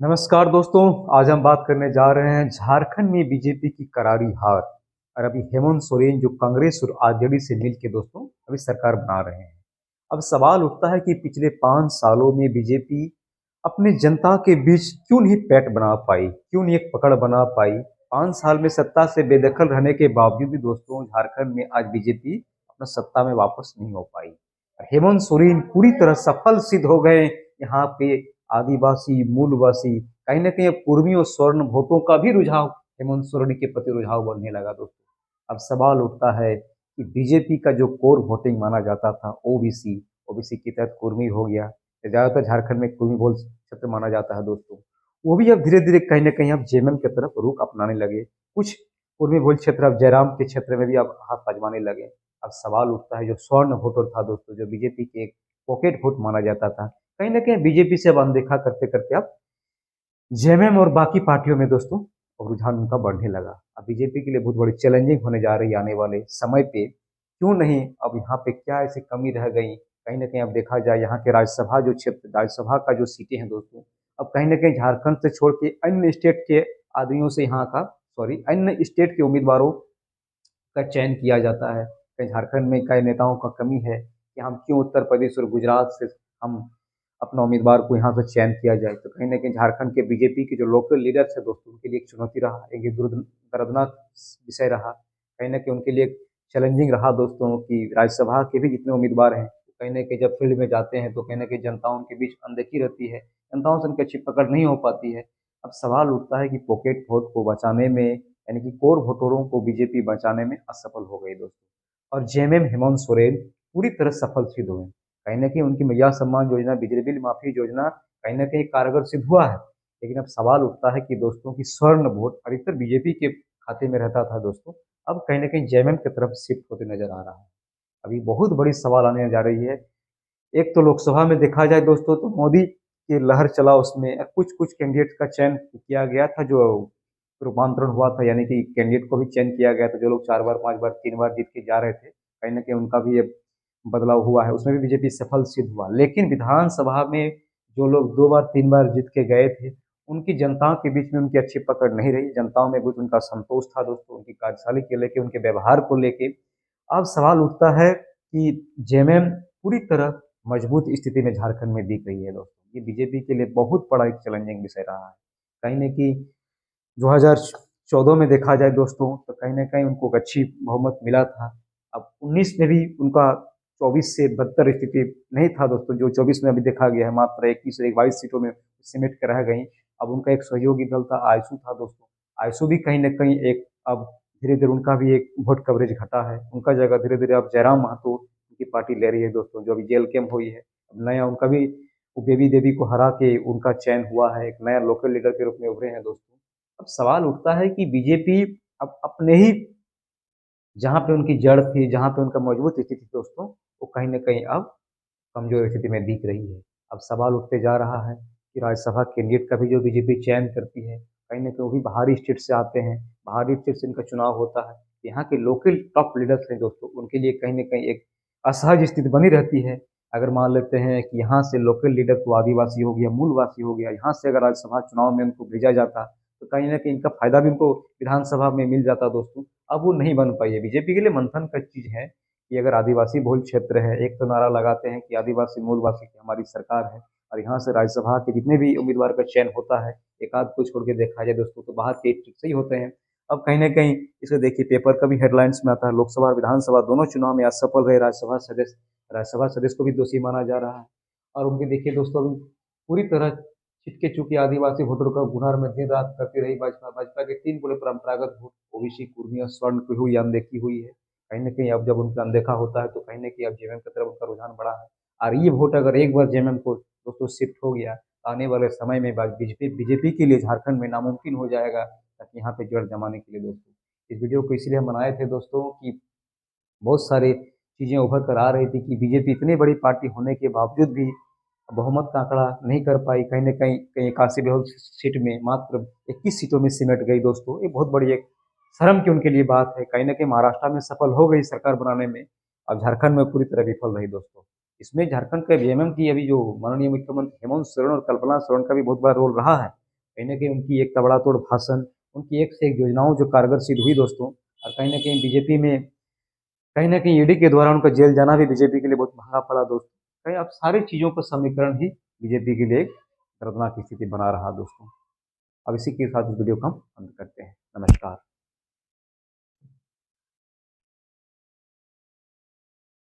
नमस्कार दोस्तों। आज हम बात करने जा रहे हैं झारखंड में बीजेपी की करारी हार। और अभी हेमंत सोरेन जो कांग्रेस और आरजेडी से मिलकर दोस्तों अभी सरकार बना रहे हैं। अब सवाल उठता है कि पिछले 5 सालों में बीजेपी अपनी जनता के बीच क्यों नहीं पैठ बना पाई, क्यों नहीं एक पकड़ बना पाई। 5 साल में सत्ता से बेदखल रहने के बावजूद भी दोस्तों झारखंड में आज बीजेपी अपना सत्ता में वापस नहीं हो पाई। हेमंत सोरेन पूरी तरह सफल सिद्ध हो गए। यहाँ पे आदिवासी मूलवासी कहीं ना कहीं अब कुर्मी और स्वर्ण वोटों का भी रुझाव हेमंत सोरेन के प्रति रुझाव बढ़ने लगा दोस्तों। अब सवाल उठता है कि बीजेपी का जो कोर वोटिंग माना जाता था ओबीसी, ओबीसी के तहत कुर्मी हो गया। ज्यादातर झारखंड में कुर्मी बहुल क्षेत्र माना जाता है दोस्तों। वो भी अब धीरे धीरे कहीं ना कहीं अब जेएमएम की तरफ रुख अपनाने लगे। कुछ कुर्मी बहुल क्षेत्र अब जयराम के क्षेत्र में भी अब हाथ आजमाने लगे। अब सवाल उठता है जो स्वर्ण वोटर था दोस्तों, जो बीजेपी के एक पॉकेट वोट माना जाता था, कहीं ना कहीं बीजेपी से अब अनदेखा करते करते अब जेएमएम और बाकी पार्टियों में दोस्तों अब रुझान उनका बढ़ने लगा। अब बीजेपी के लिए बहुत बड़ी चैलेंजिंग होने जा रही है आने वाले समय पे। क्यों नहीं, अब यहाँ पे क्या ऐसी कमी रह गई। कहीं ना कहीं अब देखा जाए यहाँ के राज्यसभा जो क्षेत्र, राज्यसभा का जो सीटें हैं दोस्तों, अब कहीं ना कहीं झारखंड से छोड़ के अन्य स्टेट के आदमियों से यहाँ का, सॉरी, अन्य स्टेट के उम्मीदवारों का चयन किया जाता है। कहीं झारखंड में कई नेताओं का कमी है कि हम क्यों उत्तर प्रदेश और गुजरात से हम अपना उम्मीदवार को यहाँ से चयन किया जाए। तो कहीं ना कहीं झारखंड के बीजेपी के जो लोकल लीडर्स है दोस्तों, उनके लिए एक चुनौती रहा, एक दर्दनाक विषय रहा। कहीं ना कहीं उनके लिए एक चैलेंजिंग रहा दोस्तों कि राज्यसभा के भी जितने उम्मीदवार हैं, तो कहीं ना कहीं जब फील्ड में जाते हैं तो कहीं ना कहीं जनताओं के बीच अनदेखी रहती है, जनताओं से उनकी अच्छी पकड़ नहीं हो पाती है। अब सवाल उठता है कि पॉकेट वोट को बचाने में, यानी कि कोर वोटरों को बीजेपी बचाने में असफल हो गई दोस्तों। और जेएमएम हेमंत सोरेन पूरी तरह सफल सिद्ध हुए। कहीं ना कहीं उनकी मैया सम्मान योजना, बिजली बिल माफी योजना कहीं ना कहीं कारगर सिद्ध हुआ है। लेकिन अब सवाल उठता है कि दोस्तों की स्वर्ण वोट अधिकतर बीजेपी के खाते में रहता था दोस्तों, अब कहीं ना कहीं जेएमएम की तरफ शिफ्ट होते नजर आ रहा है। अभी बहुत बड़ी सवाल आने जा रही है। एक तो लोकसभा में देखा जाए दोस्तों तो मोदी की लहर चला, उसमें कुछ कुछ कैंडिडेट का चयन किया गया था, जो रूपांतरण हुआ था, यानी कि कैंडिडेट को भी चयन किया गया था। जो लोग 4 बार 5 बार 3 बार जीत के जा रहे थे, कहीं ना कहीं उनका भी ये बदलाव हुआ है, उसमें भी बीजेपी सफल सिद्ध हुआ। लेकिन विधानसभा में जो लोग 2 बार 3 बार जीत के गए थे, उनकी जनताओं के बीच में उनकी अच्छी पकड़ नहीं रही। जनताओं में कुछ उनका संतोष था दोस्तों, उनकी कार्यशैली के लेके, उनके व्यवहार को लेके। अब सवाल उठता है कि जेएमएम पूरी तरह मजबूत स्थिति में झारखंड में दिख रही है दोस्तों। ये बीजेपी के लिए बहुत बड़ा एक चैलेंजिंग विषय रहा है। कहीं ना कहीं 2014 में देखा जाए दोस्तों तो कहीं ना कहीं उनको एक अच्छी बहुमत मिला था। अब 19 में भी उनका 24 से बदतर स्थिति नहीं था दोस्तों, जो 24 में अभी देखा गया है मात्र 21 और 22 सीटों में सिमट कर रह गई। अब उनका एक सहयोगी दल था, आयसू था दोस्तों। आयसू भी कहीं ना कहीं एक अब धीरे धीरे उनका भी एक वोट कवरेज घटा है। उनका जगह धीरे धीरे अब जयराम महतो उनकी पार्टी ले रही है दोस्तों, जो अभी जेल कैम्प हुई है। अब नया उनका भी वो बेबी देवी को हरा के उनका चयन हुआ है, एक नया लोकल लीडर के रूप में उभरे हैं दोस्तों। अब सवाल उठता है कि बीजेपी अब अपने ही जहाँ पे उनकी जड़ थी, जहाँ पे उनका मजबूत स्थिति थी दोस्तों, वो कहीं न कहीं अब कमजोर स्थिति में दिख रही है। अब सवाल उठते जा रहा है कि राज्यसभा कैंडिडेट का भी जो बीजेपी चयन करती है, कहीं न कहीं वो भी बाहरी स्टेट से आते हैं, बाहरी स्टेट से इनका चुनाव होता है। यहाँ के लोकल टॉप लीडर्स हैं दोस्तों, उनके लिए कहीं न कहीं एक असहज स्थिति बनी रहती है। अगर मान लेते हैं कि यहाँ से लोकल लीडर को आदिवासी हो गया, मूलवासी हो गया, यहाँ से अगर राज्यसभा चुनाव में उनको भेजा जाता, तो कहीं न कहीं इनका फायदा भी उनको विधानसभा में मिल जाता दोस्तों। अब वो नहीं बन पाई है। बीजेपी के लिए मंथन का चीज़ है कि अगर आदिवासी बहुल क्षेत्र है, एक तो नारा लगाते हैं कि आदिवासी मूलवासी की हमारी सरकार है, और यहाँ से राज्यसभा के जितने भी उम्मीदवार का चयन होता है, एक आध को छोड़ के देखा जाए दोस्तों तो बाहर के स्टेट से ही होते हैं। अब कहीं ना कहीं इसे देखिए, पेपर का भी हेडलाइंस में आता है, लोकसभा और विधानसभा दोनों चुनाव में असफल रहे राज्यसभा सदस्य को भी दोषी माना जा रहा है। और उनके देखिए दोस्तों अभी पूरी तरह छिटके चुके आदिवासी वोटरों का गुनहर में दिन रात करती रही भाजपा। भाजपा के 3 बड़े परंपरागत वोट ओबीसी, कुर्मी और स्वर्ण की हुई अनदेखी हुई है। कहीं न कहीं अब जब उनका अनदेखा होता है तो कहीं न कहीं अब जेएमएम की तरफ उनका रुझान बढ़ा है। और ये वोट अगर एक बार जेएमएम को दोस्तों शिफ्ट हो गया, तो आने वाले समय में बीजेपी बीजेपी के लिए झारखंड में नामुमकिन हो जाएगा ताकि यहाँ पे जड़ जमाने के लिए दोस्तों। इस वीडियो को इसलिए हम बनाए थे दोस्तों कि बहुत सारी चीज़ें उभर कर आ रही थी कि बीजेपी इतनी बड़ी पार्टी होने के बावजूद भी बहुमत का आंकड़ा नहीं कर पाई। कहीं न कहीं कहीं 81 बहुल सीट में मात्र 21 सीटों में सिमट गई दोस्तों। ये बहुत बड़ी एक शर्म की उनके लिए बात है। कहीं न कहीं महाराष्ट्र में सफल हो गई सरकार बनाने में, अब झारखंड में पूरी तरह विफल रही दोस्तों। इसमें झारखंड के जेएमएम की अभी जो माननीय मुख्यमंत्री हेमंत सोरेन और कल्पना सोरेन का भी बहुत बड़ा रोल रहा है। कहीं न कहीं उनकी एक तबड़ातोड़ भाषण, उनकी एक से एक योजनाओं जो कारगर सिद्ध हुई दोस्तों, और कहीं न कहीं बीजेपी में कहीं न कहीं ईडी के द्वारा उनका जेल जाना भी बीजेपी के लिए बहुत महँगा पड़ा दोस्तों। कहीं अब सारी चीज़ों का समीकरण ही बीजेपी के लिए एक दर्दनाक स्थिति बना रहा दोस्तों। अब इसी के साथ इस वीडियो को हम अंत करते हैं। नमस्कार।